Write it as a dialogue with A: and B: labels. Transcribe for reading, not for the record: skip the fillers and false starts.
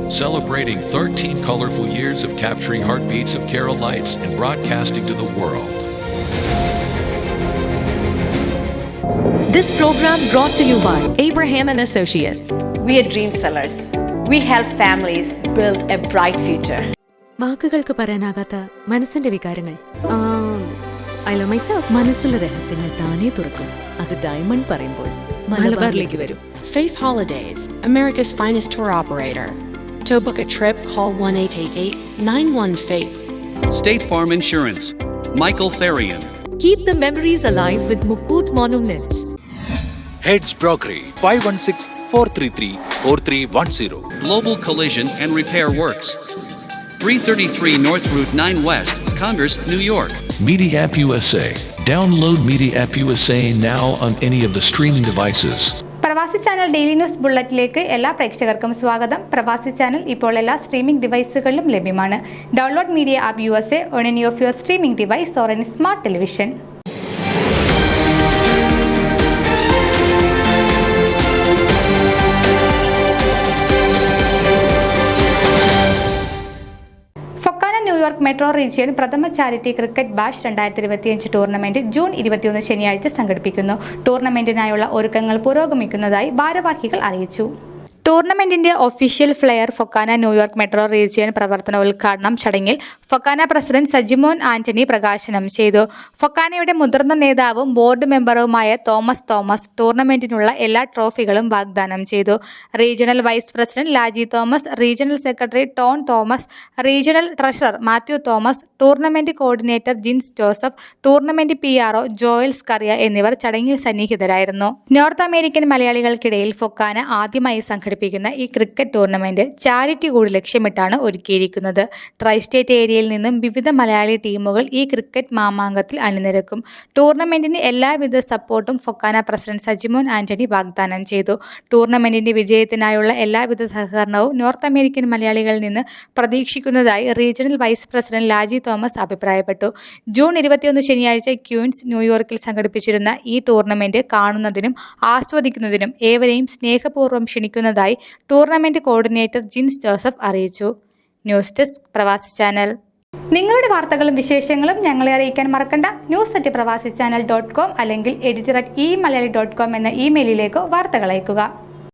A: celebrating 13 colorful years of capturing heartbeats of Kerala lights and broadcasting to the world.
B: This program brought to you by Abraham and Associates.
C: We are dream sellers. We help families build a bright future.
B: വാക്കുകൾക്ക് പറയാനാകാത്ത മനസ്സിന്റെ വികാരങ്ങൾ. I love myself. മനസ്സിലെ രഹസ്യങ്ങൾ താനേ തുറക്കും. അത് diamond പറയുമ്പോൾ മലബാറിലേക്ക് വരും.
D: Faith Holidays, America's finest tour operator. To book a trip, call 1-888-91-FAITH.
E: State Farm Insurance, Michael Therian.
B: Keep the memories alive with Mukut Monuments.
F: Heads Brokery 516-433-4310.
E: Global Collision and Repair Works, 333 North Route 9 West, Congress, New York.
A: Media App USA. Download Media App USA now on any of the streaming devices.
G: പ്രവാസി channel daily news ബുള്ളറ്റിലേക്ക് എല്ലാ പ്രേക്ഷകർക്കും സ്വാഗതം. പ്രവാസി channel ഇപ്പോൾ എല്ലാ streaming ഡിവൈസുകളിലും ലഭ്യമാണ്. Download media app USA on any of your streaming device or any smart television. New York metro region പ്രഥമ charity cricket bash 2025 tournament June 21 ശനിയാഴ്ച സംഘടിപ്പിക്കുന്നു. ടൂർണമെന്റിനായുള്ള ഒരുക്കങ്ങൾ പുരോഗമിക്കുന്നതായി ഭാരവാഹികൾ അറിയിച്ചു. ടൂർണമെന്റിന്റെ official flyer FOKANA New York metro region പ്രവർത്തനോദ്ഘാടനം ചടങ്ങിൽ ഫൊക്കാന പ്രസിഡന്റ് സജിമോൻ ആന്റണി പ്രകാശനം ചെയ്തു. ഫൊക്കാനയുടെ മുതിർന്ന നേതാവും ബോർഡ് മെമ്പറുമായ തോമസ് ടൂർണമെന്റിനുള്ള എല്ലാ ട്രോഫികളും വാഗ്ദാനം ചെയ്തു. Regional vice president Laji Thomas, regional secretary Tom Thomas, regional treasurer Mathew Thomas, tournament coordinator Jins Joseph, tournament PRO Joel Scaria എന്നിവർ ചടങ്ങിൽ സന്നിഹിതരായിരുന്നു. നോർത്ത് അമേരിക്കൻ മലയാളികൾക്കിടയിൽ ഫൊക്കാന ആദ്യമായി സംഘടിപ്പിക്കുന്ന ഈ ക്രിക്കറ്റ് ടൂർണമെന്റ് ചാരിറ്റി കൂടി ലക്ഷ്യമിട്ടാണ് ഒരുക്കിയിരിക്കുന്നത്. ട്രൈ സ്റ്റേറ്റ് ഏരിയയിൽ നിന്നും വിവിധ മലയാളി ടീമുകൾ ഈ ക്രിക്കറ്റ് മാമാങ്കത്തിൽ അണിനിരക്കും. ടൂർണമെന്റിന് എല്ലാവിധ സപ്പോർട്ടും ഫൊക്കാന പ്രസിഡന്റ് സജിമോൻ ആന്റണി വാഗ്ദാനം ചെയ്തു. ടൂർണമെന്റിന്റെ വിജയത്തിനായുള്ള എല്ലാവിധ സഹകരണവും നോർത്ത് അമേരിക്കൻ മലയാളികളിൽ നിന്ന് പ്രതീക്ഷിക്കുന്നതായി regional vice president Laji Thomas അഭിപ്രായപ്പെട്ടു. ജൂൺ 21 ശനിയാഴ്ച ക്യൂൻസ് ന്യൂയോർക്കിൽ സംഘടിപ്പിച്ചിരുന്ന ഈ ടൂർണമെന്റ് കാണുന്നതിനും ആസ്വദിക്കുന്നതിനും ഏവരെയും സ്നേഹപൂർവ്വം ക്ഷണിക്കുന്നതായി ടൂർണമെന്റ് കോർഡിനേറ്റർ ജിൻസ് ജോസഫ് അറിയിച്ചു. ന്യൂസ് ഡെസ്ക് പ്രവാസി ചാനൽ. നിങ്ങളുടെ വാർത്തകളും വിശേഷങ്ങളും ഞങ്ങളെ അറിയിക്കാൻ മറക്കണ്ട. news@pravasichannel.com അല്ലെങ്കിൽ editor@eMalayali.com എന്ന ഇമെയിലിലേക്ക് വാർത്തകൾ അയക്കുക.